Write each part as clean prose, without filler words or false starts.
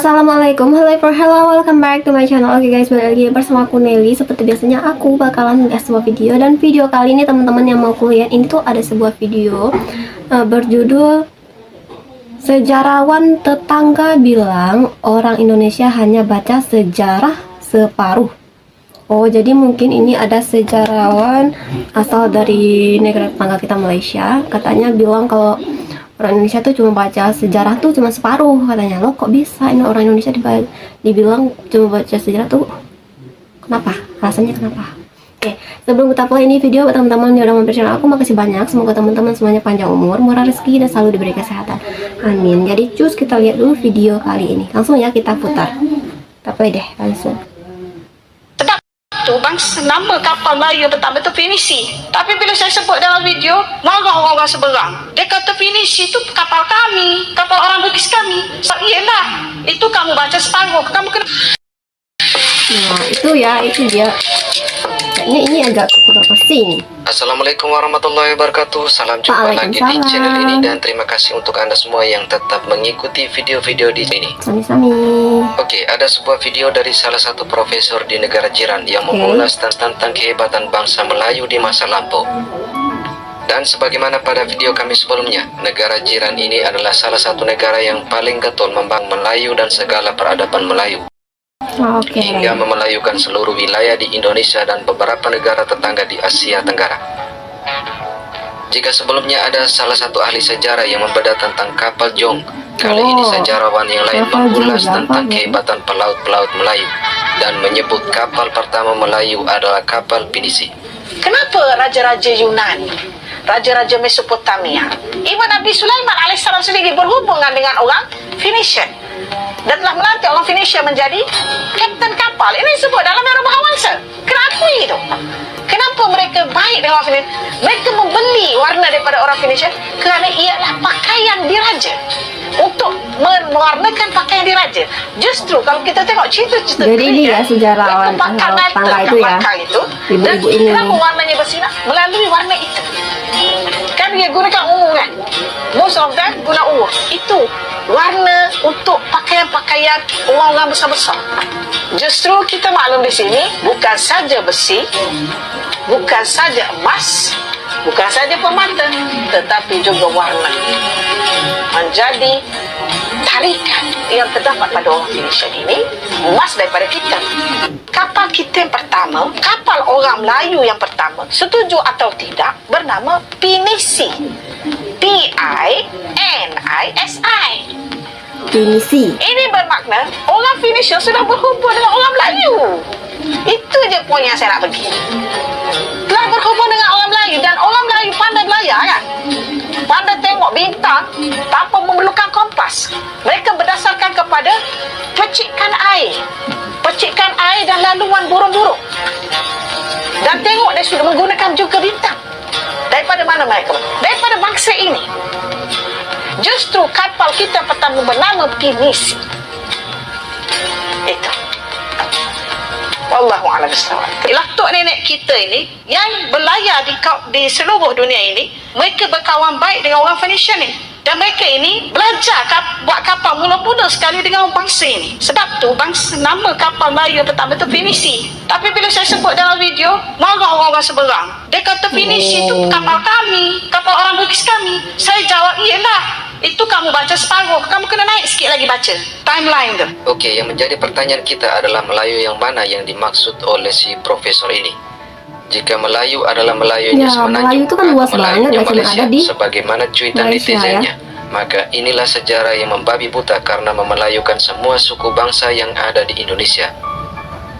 Assalamualaikum, hello, welcome back to my channel. Oke guys, balik lagi bersama aku Nelly. Seperti biasanya aku bakalan ngasih sebuah video. Dan video kali ini teman-teman yang mau kuliah ini tuh ada sebuah video berjudul Sejarawan Tetangga Bilang Orang Indonesia Hanya Baca Sejarah Separuh. Oh, jadi mungkin ini ada sejarawan asal dari negara tetangga kita, Malaysia. Katanya bilang kalau orang Indonesia tuh cuma baca sejarah tuh cuma separuh. Katanya, lo kok bisa ini orang Indonesia dibilang cuma baca sejarah tuh? Kenapa? Rasanya kenapa? Oke, sebelum kita play ini video, buat teman-teman yang udah mampir channel aku, makasih banyak. Semoga teman-teman semuanya panjang umur, murah rezeki, dan selalu diberi kesehatan. Amin. Jadi cus, kita lihat dulu video kali ini. Langsung ya, kita putar. Kita play deh, langsung. Bangsa nama kapal Melayu pertama itu Pinisi. Tapi bila saya sebut dalam video, marah orang-orang seberang. Dia kata Pinisi itu kapal kami, kapal orang Bugis kami. So, iyalah, itu kamu baca separuh, kamu kena. Nah, itu dia. Kayaknya ini agak kontroversi. Assalamualaikum warahmatullahi wabarakatuh. Salam jumpa lagi di channel ini, dan terima kasih untuk Anda semua yang tetap mengikuti video-video di sini. Sami-sami. Oke, ada sebuah video dari salah satu profesor di negara jiran yang mengulas tentang kehebatan bangsa Melayu di masa lampau. Dan sebagaimana pada video kami sebelumnya, negara jiran ini adalah salah satu negara yang paling getol membangun Melayu dan segala peradaban Melayu. Hingga memelayukan seluruh wilayah di Indonesia dan beberapa negara tetangga di Asia Tenggara. Jika sebelumnya ada salah satu ahli sejarah yang membedah tentang kapal Jong, kali ini sejarawan yang lain mengulas tentang kehebatan pelaut-pelaut Melayu dan menyebut kapal pertama Melayu adalah kapal Pinisi. Kenapa raja-raja Yunani, raja-raja Mesopotamia, Iwan Nabi Sulaiman alaihissalam sendiri berhubungan dengan orang Phoenician dan telah melantik orang Phoenicia menjadi kapten kapal? Ini disebut dalam Era Bahawangsa. Kenapa itu? Kenapa mereka baik dengan orang Phoenicia? Mereka membeli warna daripada orang Phoenicia kerana ialah pakaian diraja, untuk mewarnakan pakaian diraja. Justru kalau kita tengok cerita-cerita jadi dia sejarawan tangga itu ya, ibu-ibu ini. Kenapa warnanya bersinar? Melalui warna itu. Kan dia gunakan ungu kan? Most of them guna ungu. Itu warna untuk pakaian-pakaian orang-orang besar-besar. Justru kita maklum di sini, bukan saja besi, bukan saja emas, bukan saja permata, tetapi juga warna menjadi tarikan yang terdapat pada orang Indonesia ini. Emas daripada kita. Kapal kita yang pertama, kapal orang Melayu yang pertama, setuju atau tidak, bernama Pinisi. P-I-N-I-S-I. Pinisi. Ini bermakna orang Phoenicia sudah berhubung dengan orang Melayu. Itu je poin yang saya nak bagi. Telah berhubung dengan orang Melayu, dan orang Melayu pandai belayar kan? Pandai tengok bintang tanpa memerlukan kompas. Mereka berdasarkan kepada percikan air dan laluan burung-burung. Dan tengok dia sudah menggunakan juga bintang. Daripada mana mereka? Daripada bangsa ini. Justru kapal kita pertama bernama Pinisi. Itu. Wallahu a'lam bishawab. Tok nenek kita ini yang berlayar di seluruh dunia ini, mereka berkawan baik dengan orang Phoenicia ni. Dan mereka ini belajar buat kapal mula-mula sekali dengan bangsa ini. Sebab tu nama kapal Melayu pertama itu Pinisi. Tapi bila saya sebut dalam video, marah orang-orang seberang. Dia kata Pinisi itu kapal kami, kapal orang Bugis kami. Saya jawab, iyalah, itu kamu baca separuh, kamu kena naik sikit lagi baca timeline tu. Oke, yang menjadi pertanyaan kita adalah Melayu yang mana yang dimaksud oleh si profesor ini. Jika Melayu adalah Melayunya Semenanjung, Melayu itu kan luas banget, Malaysia, ada di sebagaimana cuitan netizennya, maka inilah sejarah yang membabi buta karena memelayukan semua suku bangsa yang ada di Indonesia.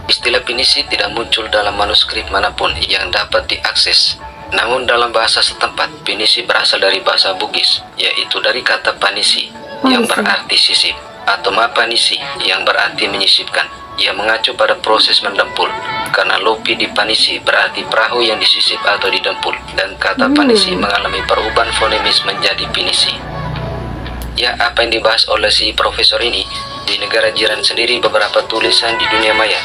Istilah Pinisi tidak muncul dalam manuskrip manapun yang dapat diakses. Namun dalam bahasa setempat, Pinisi berasal dari bahasa Bugis, yaitu dari kata panisi, yang berarti sisip, atau mapanisi, yang berarti menyisipkan. Ia mengacu pada proses mendempul, karena lopi di panisi berarti perahu yang disisip atau didempul, dan kata panisi mengalami perubahan fonemis menjadi pinisi. Ya, apa yang dibahas oleh si profesor ini, di negara jiran sendiri beberapa tulisan di dunia maya.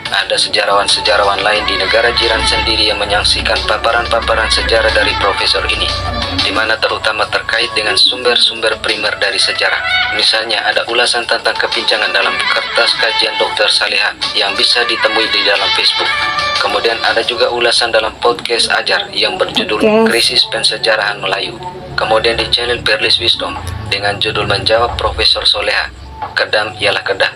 Ada sejarawan-sejarawan lain di negara jiran sendiri yang menyaksikan paparan-paparan sejarah dari profesor ini. di mana terutama terkait dengan sumber-sumber primer dari sejarah. Misalnya ada ulasan tentang kepincangan dalam kertas kajian Dr. Saleha yang bisa ditemui di dalam Facebook. Kemudian ada juga ulasan dalam podcast Ajar yang berjudul Krisis Pensejarahan Melayu. Kemudian di channel Perlis Wisdom dengan judul Menjawab Profesor Soleha, Kedam ialah Kedah.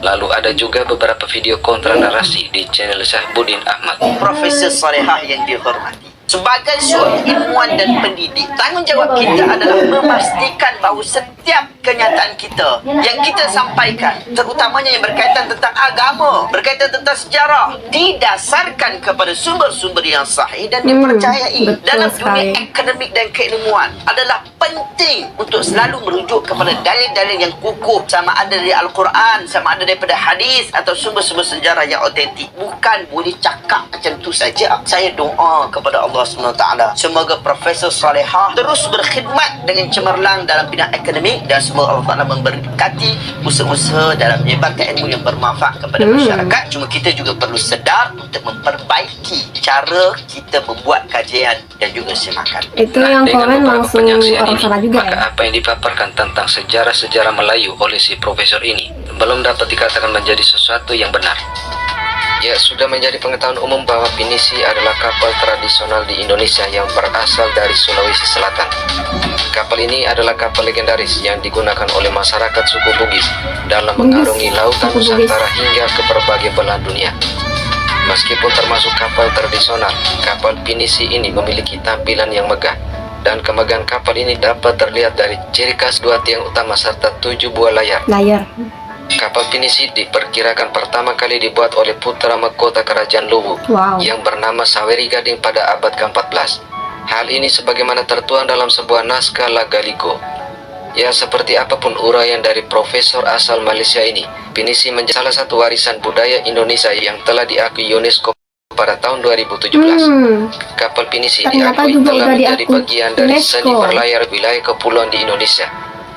Lalu ada juga beberapa video kontra narasi di channel Syahbudin Ahmad. Profesor Salehah yang dihormati, sebagai seorang ilmuwan dan pendidik, tanggungjawab kita adalah memastikan bahawa setiap kenyataan kita yang kita sampaikan, terutamanya yang berkaitan tentang agama, berkaitan tentang sejarah, didasarkan kepada sumber-sumber yang sahih dan dipercayai. Dalam dunia akademik dan keilmuan adalah penting untuk selalu merujuk kepada dalil-dalil yang kukuh, sama ada dari Al-Quran, sama ada daripada hadis atau sumber-sumber sejarah yang otentik. Bukan boleh cakap macam tu saja. Saya doa kepada Allah SWT, semoga Profesor Salehah terus berkhidmat dengan cemerlang dalam bidang akademik, dan semoga Allah Ta'ala memberkati usaha-usaha dalam menyebarkan ilmu yang bermanfaat kepada masyarakat. Cuma kita juga perlu sedar untuk memperbaiki cara kita membuat kajian dan juga semakan. Itu yang komen langsung orang sana juga maka ya. apa yang dipaparkan tentang sejarah-sejarah Melayu oleh si profesor ini belum dapat dikatakan menjadi sesuatu yang benar. Ya, sudah menjadi pengetahuan umum bahwa Pinisi adalah kapal tradisional di Indonesia yang berasal dari Sulawesi Selatan. Kapal ini adalah kapal legendaris yang digunakan oleh masyarakat suku Bugis dalam mengarungi lautan Nusantara hingga ke berbagai belahan dunia. Meskipun termasuk kapal tradisional, kapal Pinisi ini memiliki tampilan yang megah, dan kemegahan kapal ini dapat terlihat dari ciri khas 2 tiang utama serta 7 buah layar. Kapal Pinisi diperkirakan pertama kali dibuat oleh putra mahkota Kerajaan Luwu yang bernama Saweri Gading pada abad ke-14. Hal ini sebagaimana tertuang dalam sebuah naskah Lagaligo. Ya, seperti apapun uraian dari profesor asal Malaysia ini, Pinisi menjadi salah satu warisan budaya Indonesia yang telah diakui UNESCO pada tahun 2017. Kapal Pinisi diakui telah menjadi bagian dari seni berlayar wilayah kepulauan di Indonesia.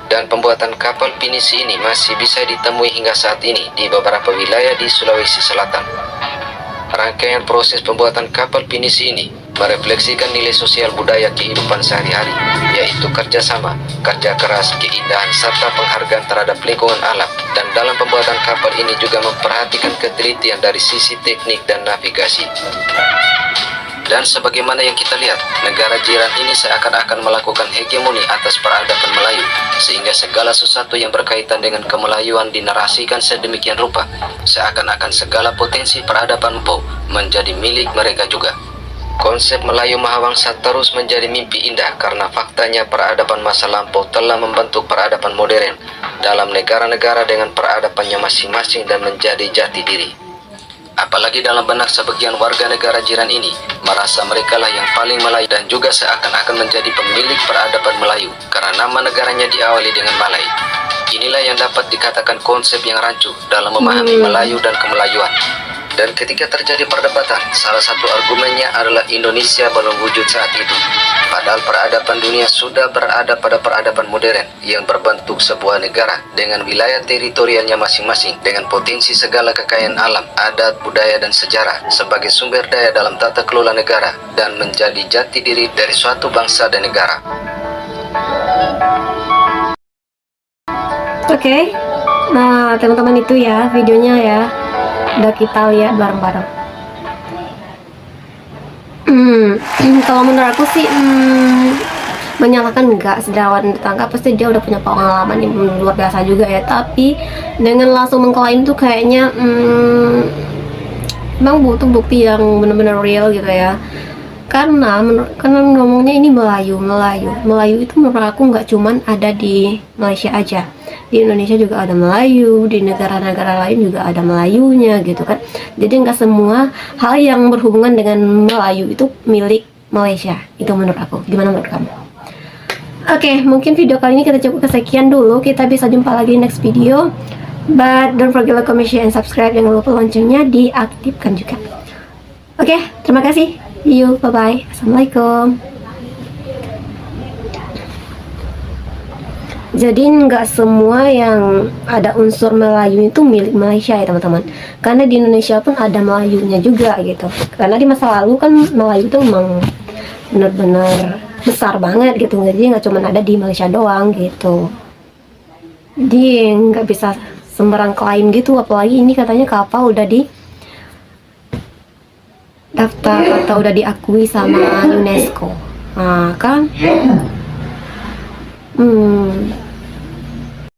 Dan pembuatan kapal Pinisi ini masih bisa ditemui hingga saat ini di beberapa wilayah di Sulawesi Selatan. Rangkaian proses pembuatan kapal Pinisi ini merefleksikan nilai sosial budaya kehidupan sehari-hari, yaitu kerjasama, kerja keras, keindahan, serta penghargaan terhadap lingkungan alam. Dan dalam pembuatan kapal ini juga memperhatikan ketelitian dari sisi teknik dan navigasi. Dan sebagaimana yang kita lihat, negara jiran ini seakan-akan melakukan hegemoni atas peradaban Melayu, sehingga segala sesuatu yang berkaitan dengan kemelayuan dinarasikan sedemikian rupa, seakan-akan segala potensi peradaban Mpo menjadi milik mereka juga. Konsep Melayu Mahawangsa terus menjadi mimpi indah karena faktanya peradaban masa lampau telah membentuk peradaban modern dalam negara-negara dengan peradabannya masing-masing dan menjadi jati diri. Apalagi dalam benak sebagian warga negara jiran ini merasa merekalah yang paling Melayu dan juga seakan-akan menjadi pemilik peradaban Melayu karena nama negaranya diawali dengan Malay. Inilah yang dapat dikatakan konsep yang rancu dalam memahami Melayu dan kemelayuan. Dan ketika terjadi perdebatan, salah satu argumennya adalah Indonesia belum wujud saat itu. Padahal peradaban dunia sudah berada pada peradaban modern yang berbentuk sebuah negara dengan wilayah teritorialnya masing-masing, dengan potensi segala kekayaan alam, adat, budaya, dan sejarah sebagai sumber daya dalam tata kelola negara dan menjadi jati diri dari suatu bangsa dan negara. Oke, nah teman-teman itu ya videonya ya, udah kita lihat bareng-bareng. Kalau menurut aku sih menyalahkan enggak, sejarawan ditangkap pasti dia udah punya pengalaman yang luar biasa juga ya, tapi dengan langsung mengklaim tuh kayaknya memang butuh bukti yang benar-benar real gitu ya. Karena ngomongnya ini Melayu itu menurut aku nggak cuman ada di Malaysia aja, di Indonesia juga ada Melayu, di negara-negara lain juga ada Melayunya gitu kan. Jadi nggak semua hal yang berhubungan dengan Melayu itu milik Malaysia. Itu menurut aku. Gimana menurut kamu? Oke, mungkin video kali ini kita cukup kesekian dulu. Kita bisa jumpa lagi di next video. But don't forget like, comment, share, and subscribe. Jangan lupa loncengnya diaktifkan juga. Oke, terima kasih. See you, bye-bye. Assalamualaikum. Jadi nggak semua yang ada unsur Melayu itu milik Malaysia ya teman-teman. Karena di Indonesia pun ada Melayunya juga gitu. Karena di masa lalu kan Melayu itu memang benar-benar besar banget gitu, jadi nggak cuma ada di Malaysia doang gitu. Jadi nggak bisa sembarang klaim gitu, apalagi ini katanya kapal udah di daftar atau udah diakui sama UNESCO. Nah kan